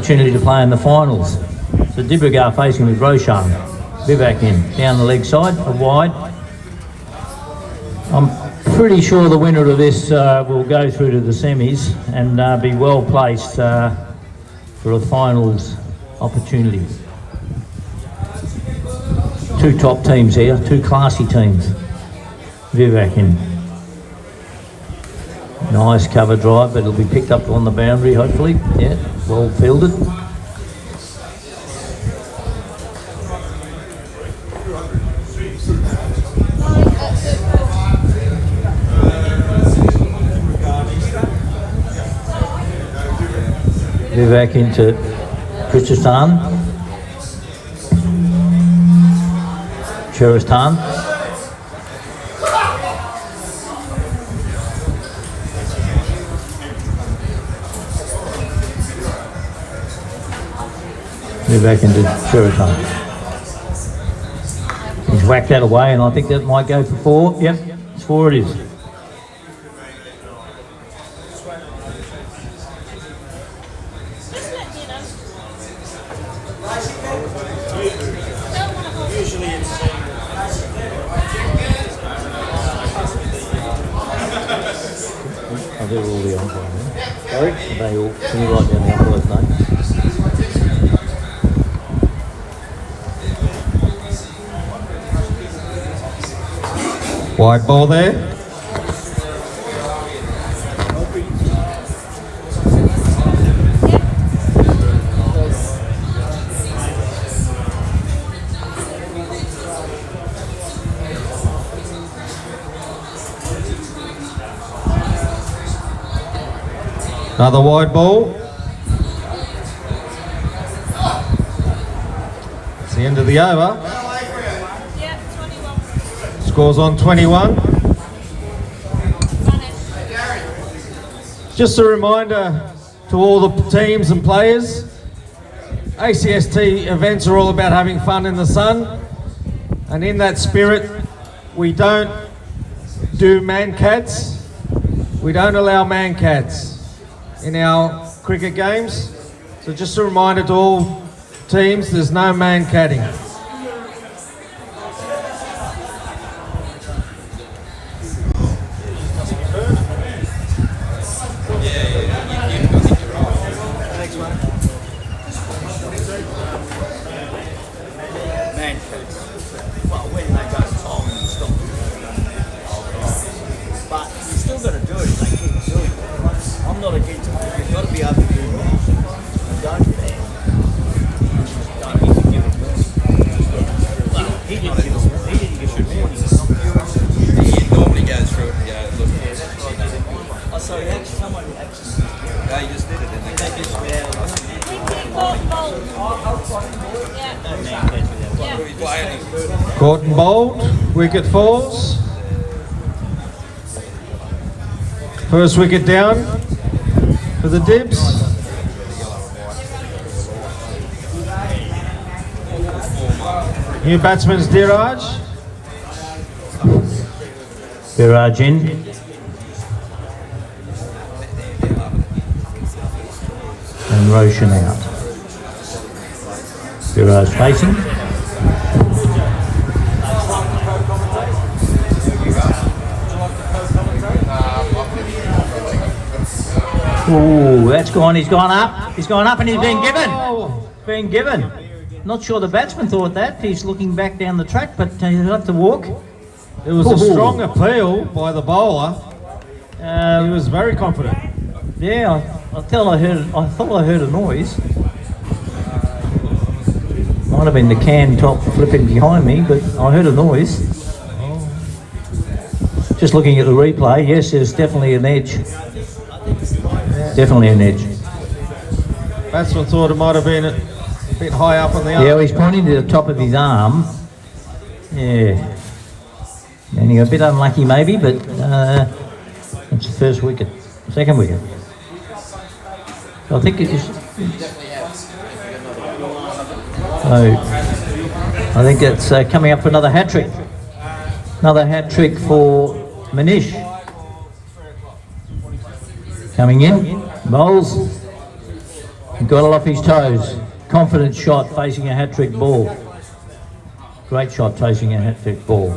opportunity to play in the finals. So DIBRUGARH facing with Roshan. Vivek in, down the leg side, wide. I'm pretty sure the winner of this will go through to the semis and be well placed for a finals opportunity. Two top teams here, two classy teams. Vivek in. Nice cover drive, but it'll be picked up on the boundary hopefully. Yeah, well fielded. Vivek into CricHeroes. Vivek into CricHeroes. He's whacked that away, and I think that might go for 4. Yep, it's 4 it is. Are they all the umpires? Sorry? Are they all? Can you write down the umpires' names? Wide ball there. Another wide ball. It's the end of the over. Scores on 21. Just a reminder to all the teams and players, ACST events are all about having fun in the sun, and in that spirit we don't do man-cats. We don't allow man-cats in our cricket games. So just a reminder to all teams, there's no man-catting. Caught and bowled, wicket falls. First wicket down for the Dibs. New batsman's Diraj. Diraj in. And Roshan out. Diraj facing. Oh, that's gone. He's gone up. He's gone up and he's been given. Been given. Not sure the batsman thought that. He's looking back down the track, but he'll have to walk. It was a strong appeal by the bowler. He was very confident. Yeah, I thought I heard a noise. Might have been the can top flipping behind me, but I heard a noise. Just looking at the replay, yes, there's definitely an edge. Definitely an edge. Batsman thought it might have been a bit high up on the arm. Yeah, he's pointing to the top of his arm. Yeah. And he got a bit unlucky maybe, but that's the first wicket. Second wicket. I think it is. So, I think it's coming up for another hat-trick. Another hat-trick for Manish. Coming in, bowls. Got it off his toes. Confident shot facing a hat-trick ball. Great shot facing a hat-trick ball.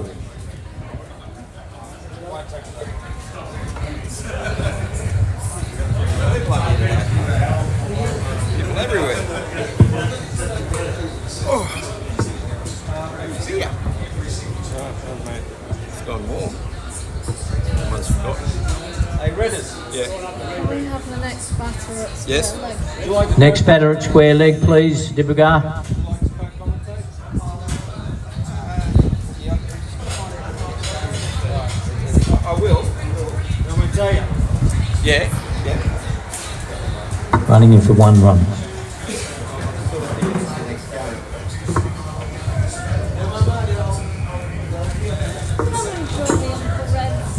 People everywhere. Oh. Yeah. It's gone warm. Almost forgotten. Hey, Redders. Yeah. We have the next batter at square Yes. leg. Next batter at square leg, please, DIBRUGARH. I will. Want me to tell you? Yeah. Yeah. Running in for 1 run. Coming shortly on for Reds.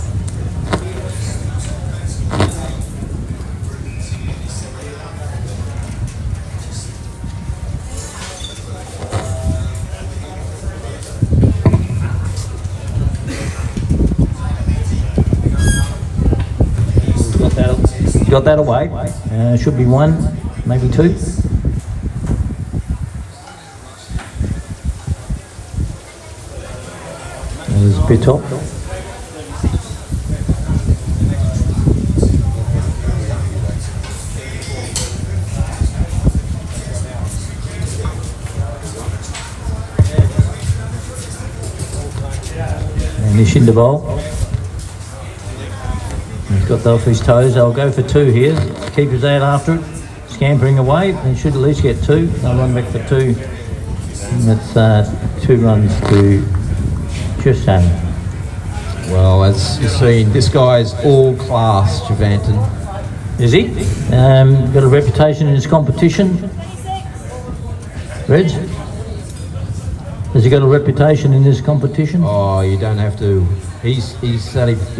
Got that away. Should be 1, maybe 2. There's a bit top. And he's in the bowl. He's got that off his toes. I'll go for 2 here. Keeper's out after it. Scampering away. They should at least get 2. They'll run back for 2. And that's 2 runs to Tristan. Well, as you've seen, this guy's all class, Javanton. Is he? Got a reputation in his competition. Reg? Has he got a reputation in this competition? Oh, you don't have to. He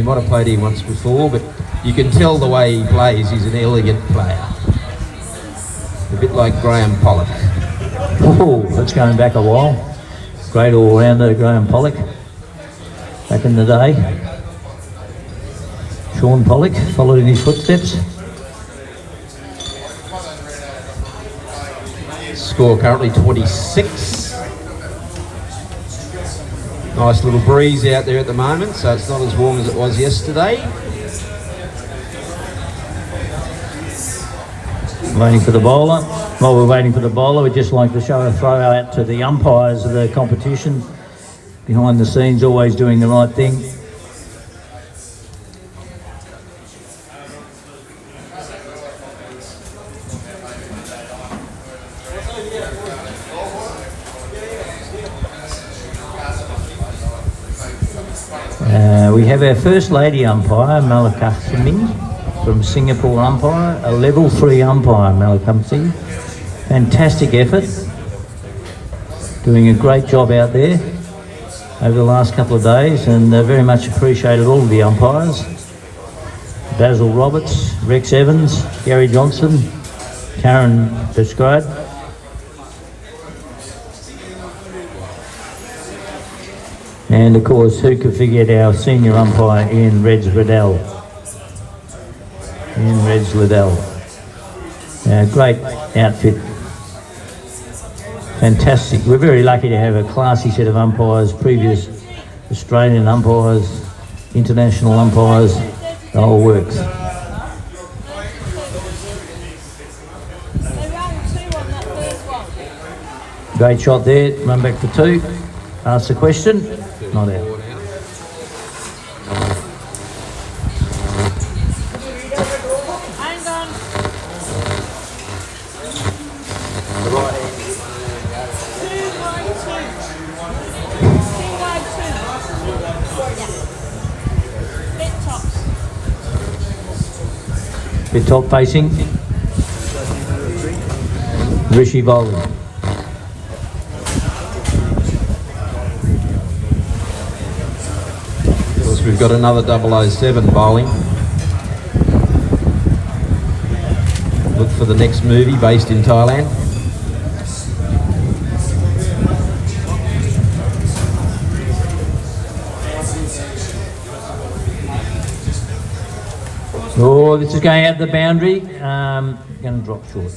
might have played here once before, but you can tell the way he plays. He's an elegant player. A bit like Graham Pollock. Oh, that's going back a while. Great all-rounder, Graham Pollock. Back in the day. Sean Pollock followed in his footsteps. Score currently 26. Nice little breeze out there at the moment, so it's not as warm as it was yesterday. Waiting for the bowler. While we're waiting for the bowler, we'd just like to show a throw out to the umpires of the competition. Behind the scenes, always doing the right thing. We have our first lady umpire, Malakasimi, from Singapore umpire, a level 3 umpire, Malakasimi. Fantastic effort. Doing a great job out there over the last couple of days, and very much appreciated all of the umpires. Basil Roberts, Rex Evans, Gary Johnson, Karen Prescribe. And of course, who could forget our senior umpire, Ian Liddell. Ian Liddell. Great outfit. Fantastic. We're very lucky to have a classy set of umpires, previous Australian umpires, international umpires, the whole works. They ran 2 on that first one. Great shot there, run back for 2. Ask the question, not out. Hang on. Bit top facing. Rishi bowling. Of course, we've got another 007 bowling. Look for the next movie based in Thailand. Oh, this is going out the boundary. Going to drop short.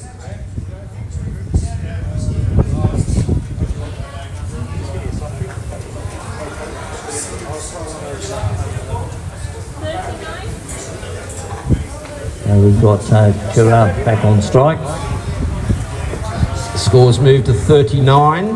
We've got Gerard back on strike. The scores moved to 39.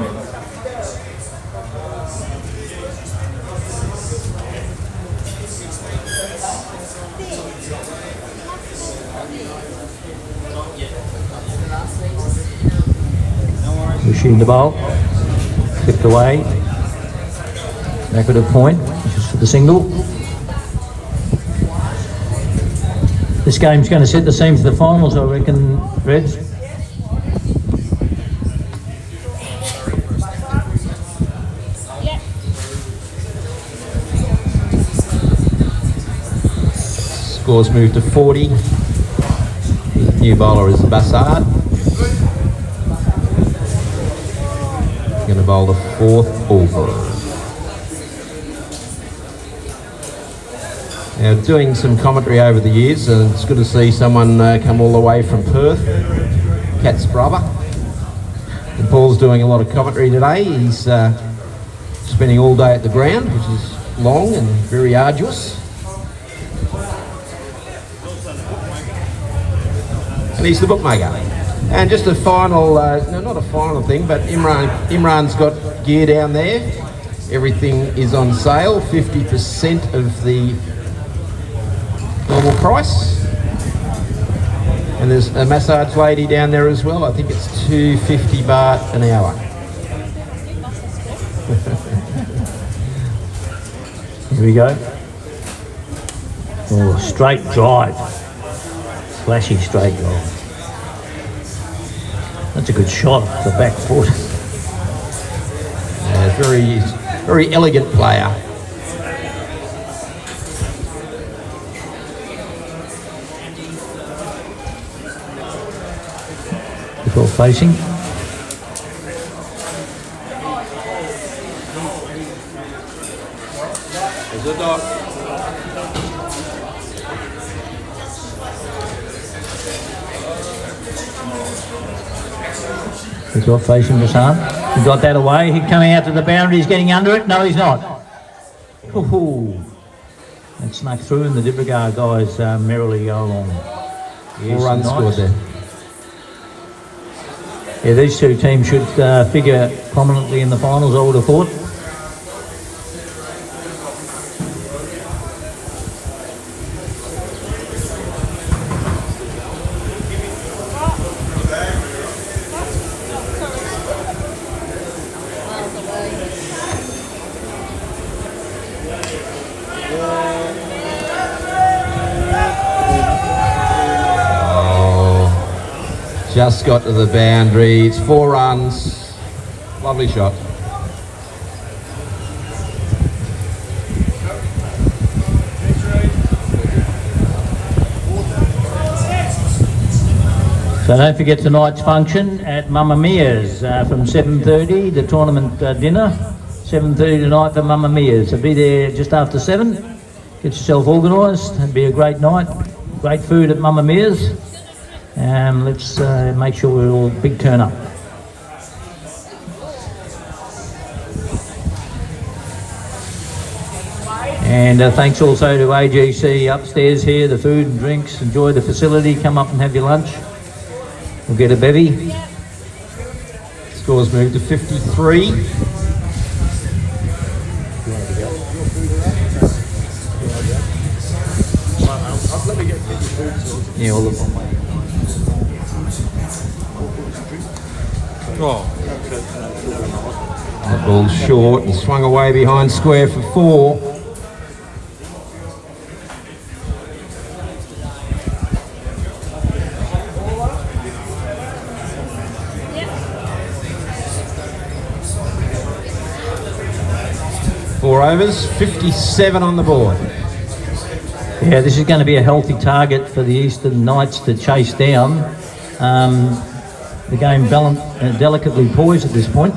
Machine the bowl, flipped away, back at a point, just for the single. This game's going to set the scene for the finals, I reckon, Reds. Yep. Scores moved to 40. New bowler is Bassard. Going to bowl the fourth over. Now, doing some commentary over the years, and it's good to see someone come all the way from Perth, Kat's brother. And Paul's doing a lot of commentary today. He's spending all day at the ground, which is long and very arduous. And he's the bookmaker. And just a final, no, not a final thing, but Imran's got gear down there. Everything is on sale, 50% of the normal price. And there's a massage lady down there as well. I think it's 250 baht an hour. Here we go. Oh, straight drive. Flashy straight drive. That's a good shot, the back foot. Very, very elegant player. Before facing. There's a dot. He's got facing the sun. He got that away. He's coming out to the boundary. He's getting under it. No, he's not. Ooh. That snuck through, and the DIBRUGARH guys merrily go along. Yes, 4 runs scored there. Yeah, these two teams should figure prominently in the finals, I would have thought. Just got to the boundary. It's 4 runs. Lovely shot. So don't forget tonight's function at Mamma Mia's from 7:30, the tournament dinner. 7:30 tonight for Mamma Mia's. So be there just after 7. Get yourself organised. It'll be a great night. Great food at Mamma Mia's. Let's make sure we're all big turn up. And thanks also to AGC upstairs here, the food and drinks. Enjoy the facility. Come up and have your lunch. We'll get a bevy. Scores moved to 53. Yeah, all of them. Oh. That ball's short and swung away behind square for 4. Four overs, 57 on the board. Yeah, this is going to be a healthy target for the Eastern Knights to chase down. The game delicately poised at this point.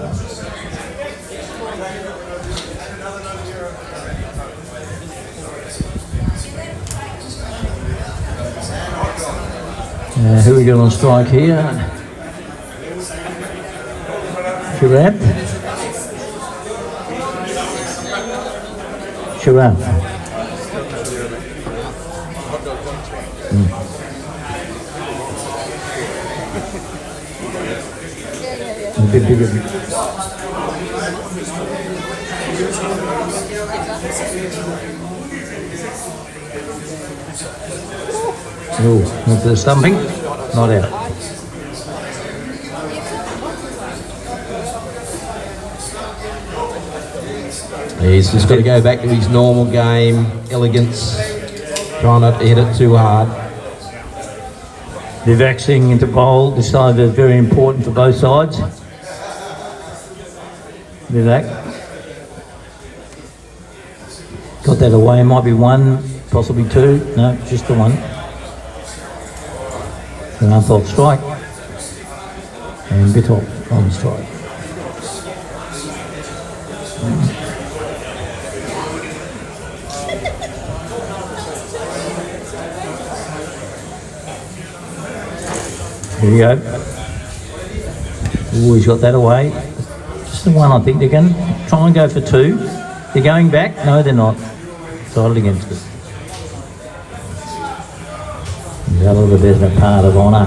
Who we got on strike here? Sharab. A bit bigger. Oh, not the stumping, not out. He's just got to go back to his normal game, elegance, try not to hit it too hard. The vaccine into bowl decided is very important for both sides. Vivek. Got that away, might be one, possibly two. No, just the one. An umpire strike. And Bitop on strike. Here we go. Oh, he's got that away. Just the one, I think. They're going to try and go for two. They're going back. No, they're not. Sided against it. A little bit of a part of honour.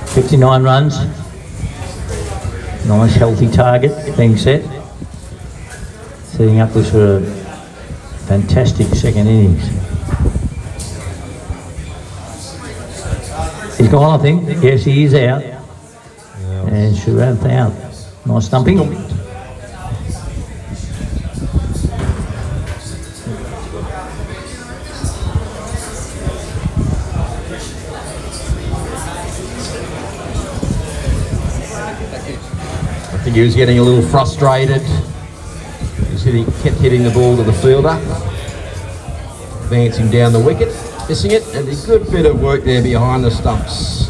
59 runs. Nice healthy target being set. Setting up this for a fantastic second innings. He's gone, I think. Yes, he is out. And Shurath out. Nice stumping. I think he was getting a little frustrated. He kept hitting the ball to the fielder. Advancing down the wicket, missing it, and a good bit of work there behind the stumps.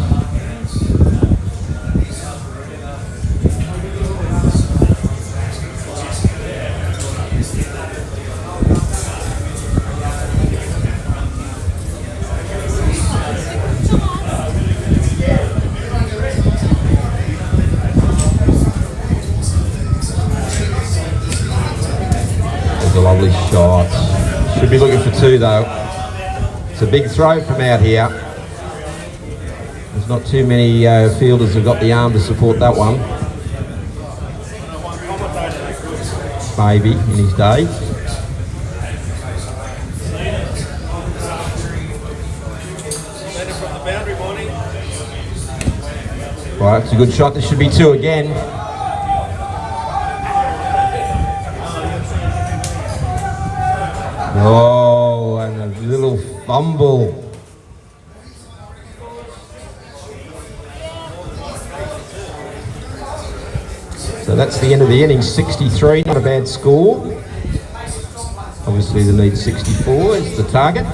Lovely shot. Should be looking for two though. It's a big throw from out here. There's not too many fielders who've got the arm to support that one. Maybe in his day. Right, it's a good shot. There should be two again. Oh, and a little fumble. So that's the end of the inning. 63, not a bad score. Obviously they need 64 is the target.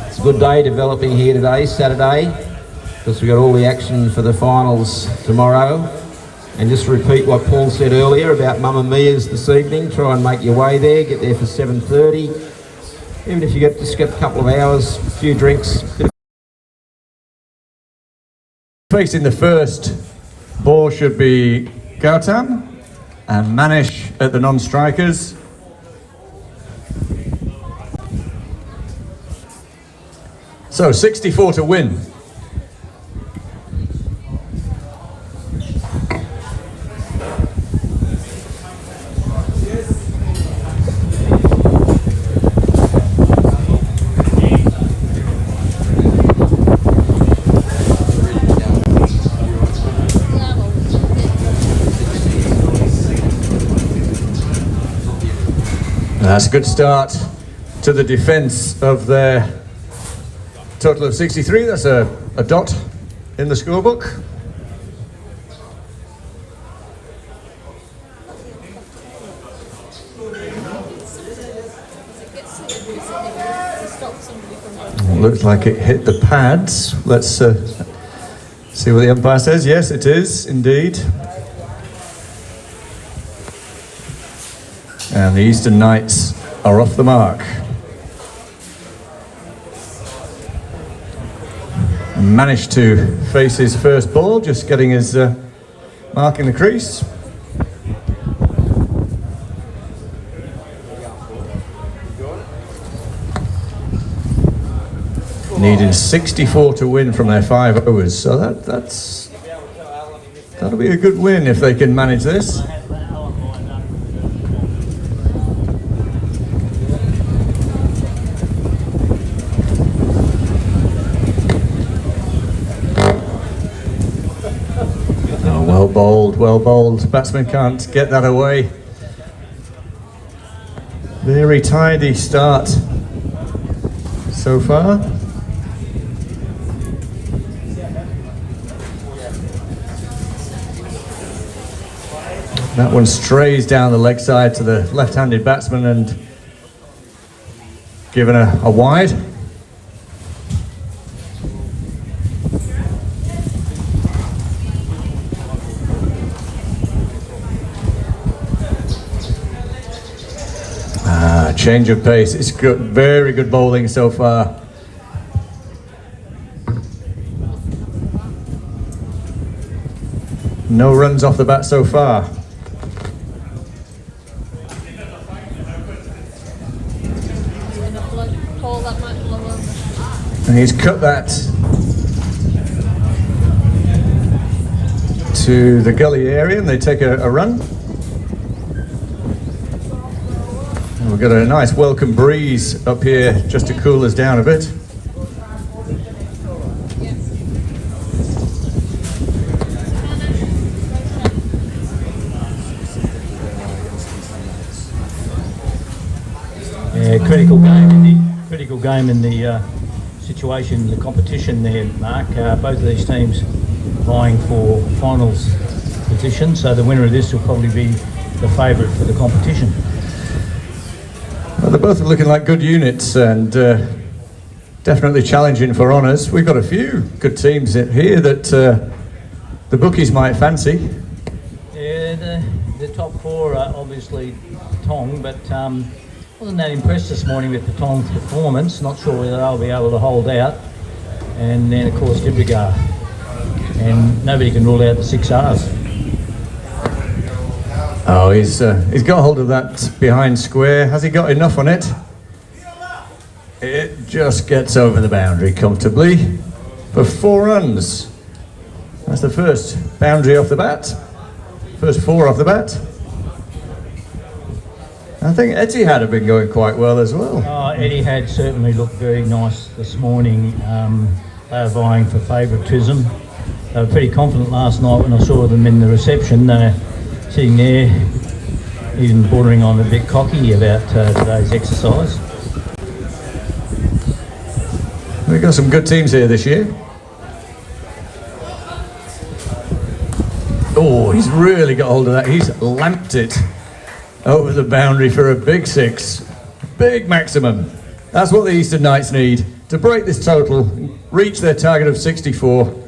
It's a good day developing here today, Saturday, because we've got all the action for the finals tomorrow. And just repeat what Paul said earlier about Mamma Mia's this evening. Try and make your way there. Get there for 7:30. Even if you just get a couple of hours, a few drinks. Facing the first ball should be Gautam and Manish at the non-strikers. So 64 to win. That's a good start to the defence of their total of 63. That's a dot in the scorebook. Looks like it hit the pads. Let's see what the umpire says. Yes, it is indeed. And the Eastern Knights are off the mark. Managed to face his first ball, just getting his mark in the crease. needing 64 to win from their 5 overs. So that'll be a good win if they can manage this. Oh, well bowled, well bowled. Batsman can't get that away. Very tidy start so far. That one strays down the leg side to the left-handed batsman and given a wide. Change of pace. It's good, very good bowling so far. No runs off the bat so far. And he's cut that to the gully area and they take a run. We've got a nice welcome breeze up here just to cool us down a bit. Yeah, critical game in the situation, the competition there, Mark. Both of these teams vying for finals position, so the winner of this will probably be the favourite for the competition. Well, they're both looking like good units and definitely challenging for honours. We've got a few good teams here that the bookies might fancy. Yeah, the top 4 are obviously Tong, but wasn't that impressed this morning with the Tong's performance. Not sure whether they'll be able to hold out. And then of course DIBRUGARH. And nobody can rule out the 6Rs. Oh, he's got hold of that behind square. Has he got enough on it? It just gets over the boundary comfortably for 4 runs. That's the first boundary off the bat. First 4 off the bat. I think Etihad have been going quite well as well. Oh, Etihad certainly looked very nice this morning. They were vying for favouritism. They were pretty confident last night when I saw them in the reception. Sitting there, even bordering on a bit cocky about today's exercise. We've got some good teams here this year. Oh, he's really got hold of that. He's lamped it over the boundary for a big 6. Big maximum. That's what the Eastern Knights need to break this total, reach their target of 64.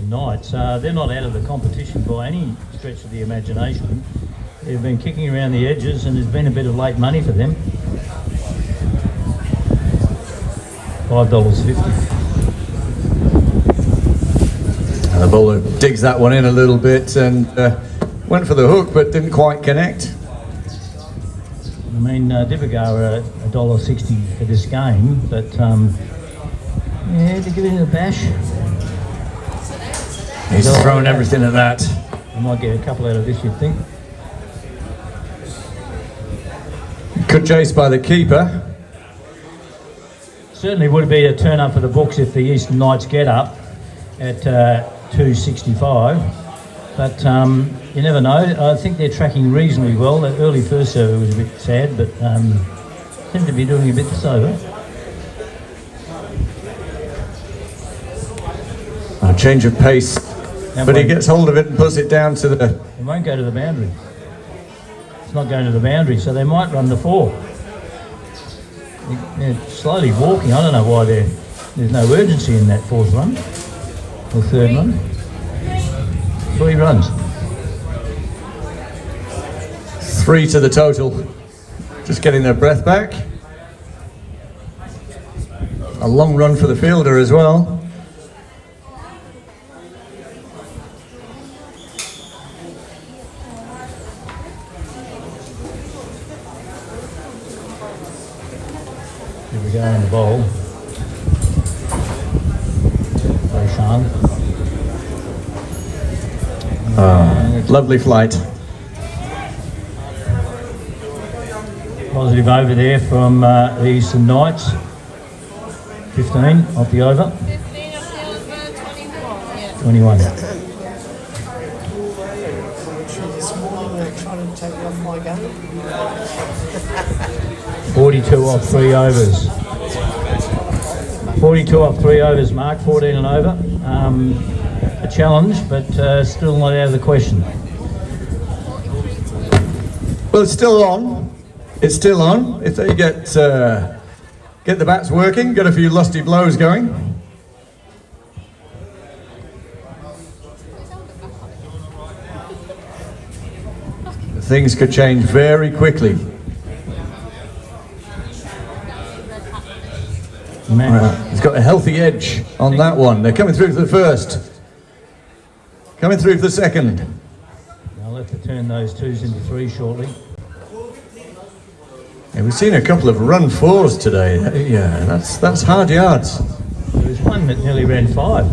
Knights, they're not out of the competition by any stretch of the imagination. They've been kicking around the edges and there's been a bit of late money for them. $5.50. And the bowler digs that one in a little bit and went for the hook but didn't quite connect. I mean, DIBRUGARH are $1.60 for this game, but yeah, to give it a bash. He's thrown everything at that. I might get a couple out of this, you'd think. Good chase by the keeper. Certainly would be a turn up for the books if the Eastern Knights get up at 265. But you never know. I think they're tracking reasonably well. That early first serve was a bit sad, but seem to be doing a bit this over. A change of pace. But he gets hold of it and puts it down to the... It won't go to the boundary. It's not going to the boundary, so they might run the 4. They're slowly walking. I don't know why there's no urgency in that 4th run or 3rd run. 3 runs. 3 to the total. Just getting their breath back. A long run for the fielder as well. Here we go. go in the bowl. Very Sean. Lovely flight. Positive over there from the Eastern Knights. 15 off the over. 15 up the over, 24. Yeah. 21. This morning they're trying to take me off my game. 42 off 3 overs. 42 off 3 overs, Mark. 14 and over. A challenge, but still not out of the question. Well, it's still on. It's still on. If they get the bats working, get a few lusty blows going. Things could change very quickly. He's got a healthy edge on that one. They're coming through for the first. Coming through for the second. I'll have to turn those 2s into 3s shortly. Yeah, we've seen a couple of run 4s today. Yeah, that's hard yards. There was one that nearly ran 5.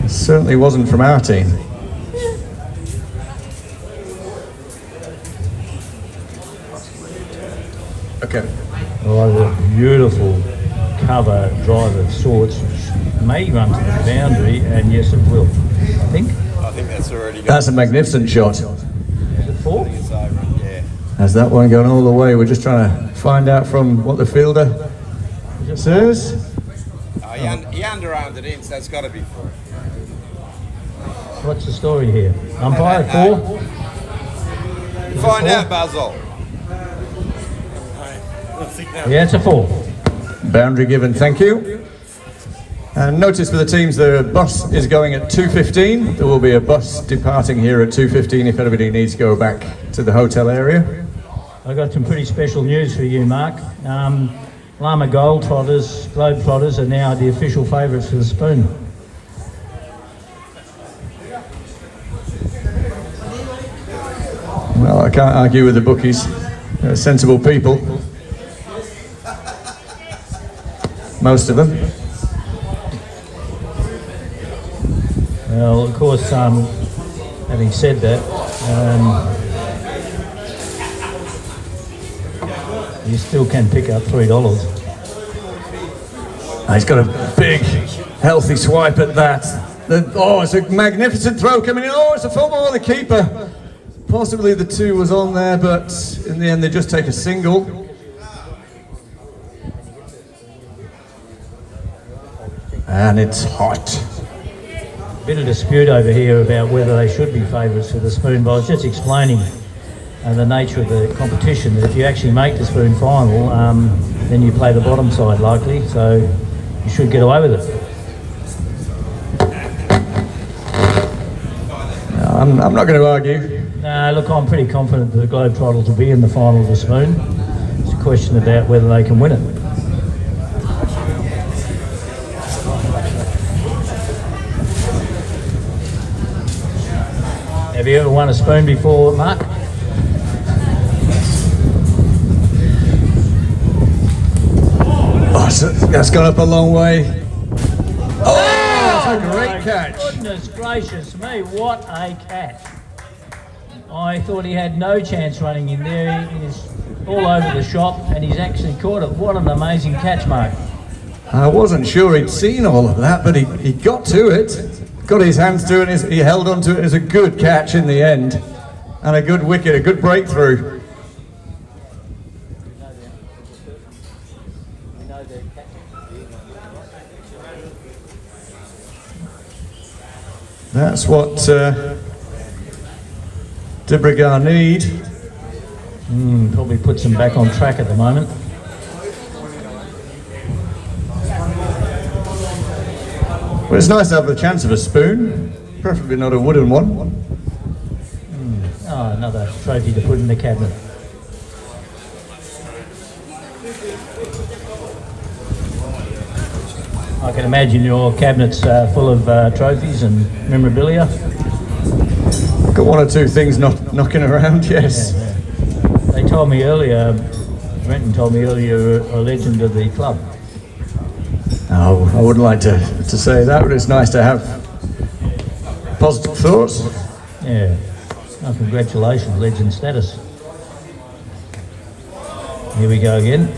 It certainly wasn't from our team. Okay. Oh, a beautiful cover drive of sorts, which may run to the boundary, and yes, it will. I think. I think that's already gone. That's a magnificent shot. Is it 4? It's over, yeah. Has that one gone all the way? We're just trying to find out from what the fielder says. He underarmed it in, so it's got to be 4. What's the story here? Umpire 4? Find out, Basil. Yeah, it's a 4. Boundary given, thank you. And notice for the teams, the bus is going at 2:15. There will be a bus departing here at 2:15 if anybody needs to go back to the hotel area. I've got some pretty special news for you, Mark. Lama Globetrotters are now the official favourites for the spoon. Well, I can't argue with the bookies. They're sensible people. Most of them. Well, of course, having said that, you still can pick up $3. He's got a big, healthy swipe at that. It's a magnificent throw coming in. Oh, it's a full ball, the keeper. Possibly the 2 was on there, but in the end they just take a single. And it's hot. Bit of dispute over here about whether they should be favourites for the spoon, but I was just explaining the nature of the competition, that if you actually make the spoon final, then you play the bottom side likely, so you should get away with it. I'm not going to argue. Look, I'm pretty confident that the Globetrotters will be in the final of the spoon. It's a question about whether they can win it. Have you ever won a spoon before, Mark? Oh, that's gone up a long way. Oh, that's a great catch. Goodness gracious me, what a catch. I thought he had no chance running in there. He's all over the shop and he's actually caught it. What an amazing catch, Mark. I wasn't sure he'd seen all of that, but he got to it. Got his hands to it, he held on to it. It was a good catch in the end. And a good wicket, a good breakthrough. That's what DIBRUGARH need. Probably puts them back on track at the moment. Well, it's nice to have the chance of a spoon, preferably not a wooden one. Oh, another trophy to put in the cabinet. I can imagine your cabinet's full of trophies and memorabilia. Got 1 or 2 things knocking around, yes. Yeah. They told me earlier Brenton told me earlier you're a legend of the club. Oh, I wouldn't like to say that, but it's nice to have positive thoughts. Yeah. Oh, congratulations, legend status. Here we go again.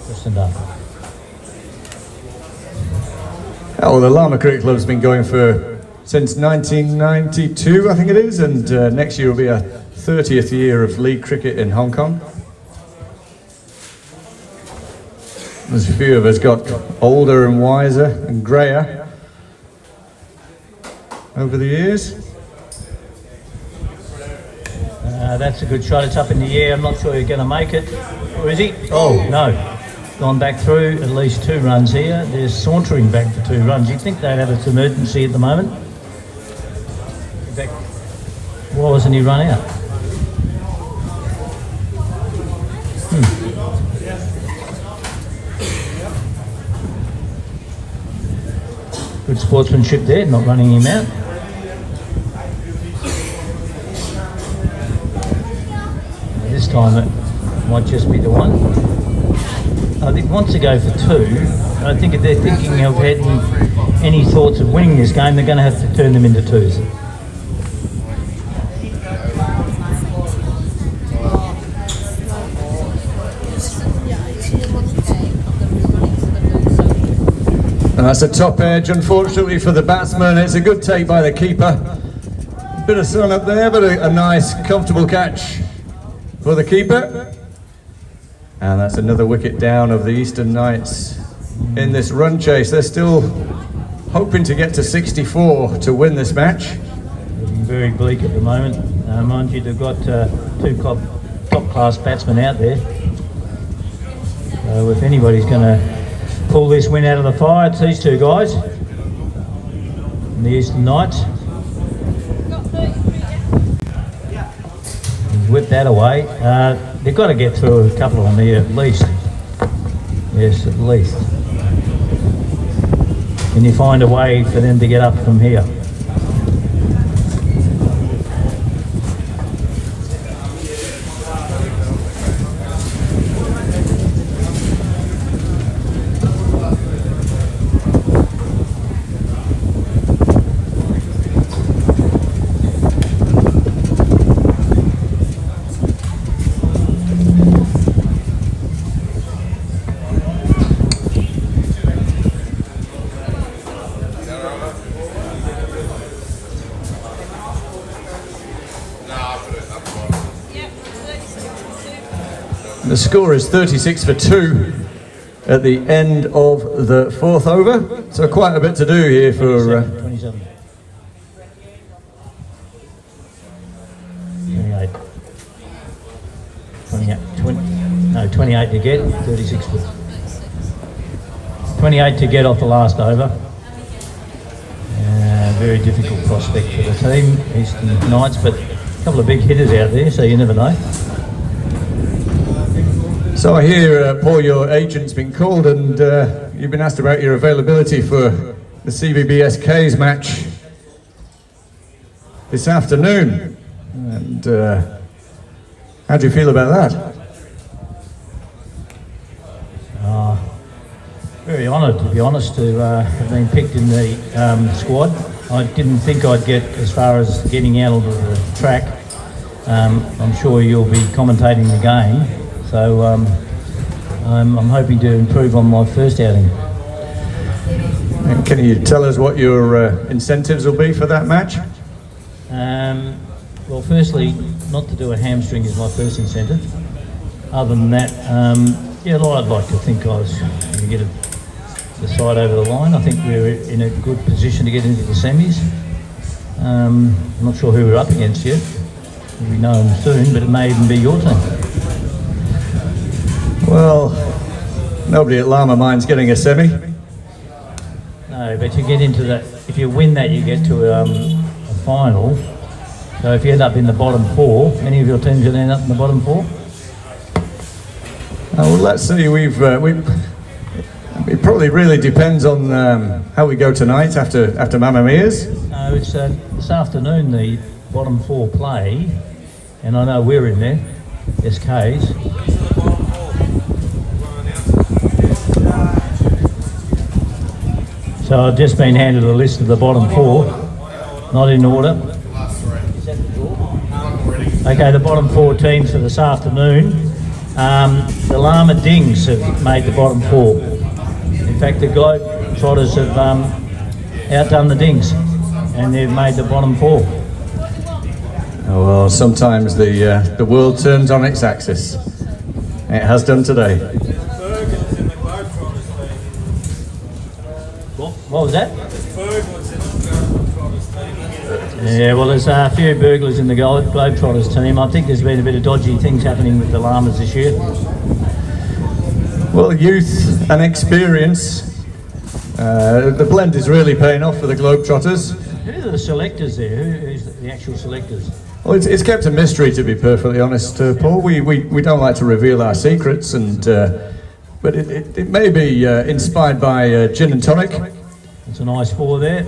Just enough. Oh, well, the Lama Cricket Club's been going since 1992, I think it is, and next year will be a 30th year of league cricket in Hong Kong. There's a few of us got older and wiser and greyer over the years. That's a good shot. It's up in the air. I'm not sure you're going to make it. Or is he? Oh, no. Gone back through at least 2 runs here. There's sauntering back for 2 runs. You'd think they'd have its emergency at the moment. In fact, why wasn't he run out? Good sportsmanship there, not running him out. This time it might just be the one. I think wants to go for 2. I think if they're thinking of having any thoughts of winning this game, they're going to have to turn them into 2s. And that's a top edge, unfortunately for the batsman. It's a good take by the keeper. Bit of sun up there, but a nice, comfortable catch for the keeper. And that's another wicket down of the Eastern Knights in this run chase. They're still hoping to get to 64 to win this match. Looking very bleak at the moment. Mind you, they've got 2 top-class batsmen out there. So if anybody's going to pull this win out of the fire, it's these 2 guys. And the Eastern Knights. Whip that away. They've got to get through a couple of them here at least. Yes, at least. Can you find a way for them to get up from here? The score is 36 for 2 at the end of the 4th over. So quite a bit to do here for... 27. 28. 28 to get, 36 for... 28 to get off the last over. Very difficult prospect for the team, Eastern Knights, but a couple of big hitters out there, so you never know. So I hear, Paul, your agent's been called and you've been asked about your availability for the CBBSK's match this afternoon. And how do you feel about that? Very honoured, to be honest, to have been picked in the squad. I didn't think I'd get as far as getting out onto the track. I'm sure you'll be commentating the game. So I'm hoping to improve on my first outing. And can you tell us what your incentives will be for that match? Well, firstly, not to do a hamstring is my first incentive. Other than that, yeah, I'd like to think I was going to get the side over the line. I think we're in a good position to get into the semis. I'm not sure who we're up against yet. We know them soon, but it may even be your team. Well, nobody at Lama minds getting a semi. No, but you get into that, if you win that, you get to a final. So if you end up in the bottom 4, many of your teams will end up in the bottom 4? Well, let's see. It probably really depends on how we go tonight after Mamma Mia's. No, it's this afternoon the bottom 4 play, and I know we're in there. SKs. So I've just been handed a list of the bottom 4, not in order. Okay, the bottom 4 teams for this afternoon. The Llama Dings have made the bottom 4. In fact, the Globetrotters have outdone the Dings, and they've made the bottom 4. Oh, well, sometimes the world turns on its axis. It has done today. What was that? Yeah, well, there's a few burglars in the Globetrotters team. I think there's been a bit of dodgy things happening with the Llamas this year. Well, youth and experience, the blend is really paying off for the Globetrotters. Who are the selectors there? Who's the actual selectors? Well, it's kept a mystery, to be perfectly honest, Paul. We don't like to reveal our secrets, and but it may be inspired by gin and tonic. It's a nice 4 there.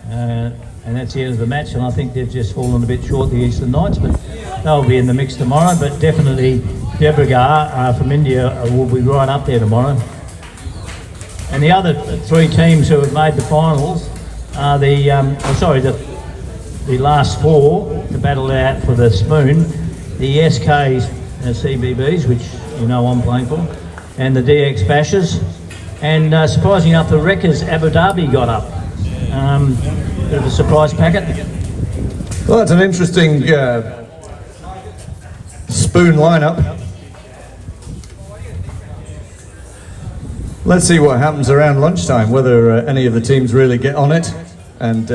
And that's the end of the match, and I think they've just fallen a bit short, the Eastern Knights, but they'll be in the mix tomorrow. But definitely DIBRUGARH from India will be right up there tomorrow. And the other 3 teams who have made the finals are the last 4 to battle out for the spoon, the SKs CBBs, which you know I'm playing for, and the DX Bashers. And surprisingly enough, the Wreckers Abu Dhabi got up. Bit of a surprise packet. Well, that's an interesting spoon lineup. Let's see what happens around lunchtime, whether any of the teams really get on it, and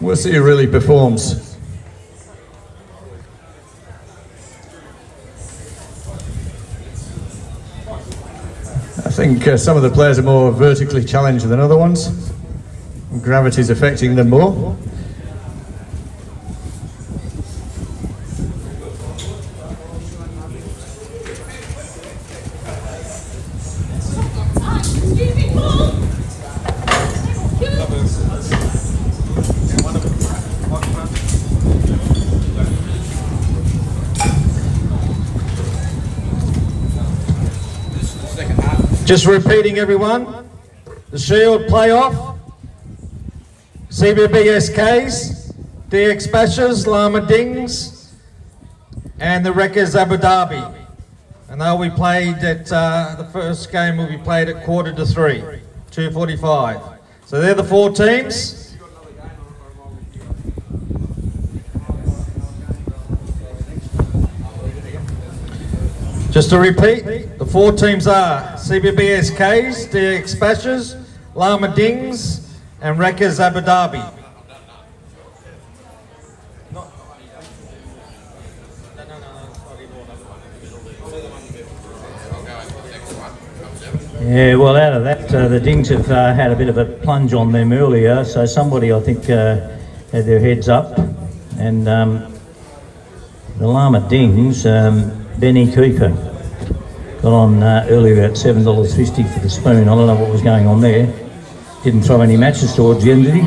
we'll see who really performs. I think some of the players are more vertically challenged than other ones. Gravity's affecting them more. Just repeating, everyone, the Shield playoff, CBB SKs, DX Bashers, Llama Dings, and the Wreckers Abu Dhabi. And they'll be played at, the first game will be played at 2:45, 2:45. So they're the 4 teams. Just to repeat, the 4 teams are CBB SKs, DX Bashers, Llama Dings, and Wreckers Abu Dhabi. Yeah, well, out of that, the Dings have had a bit of a plunge on them earlier, so somebody, I think, had their heads up. And the Llama Dings, Benny Cooper, got on earlier at $7.50 for the spoon. I don't know what was going on there. Didn't throw any matches towards the end, did he?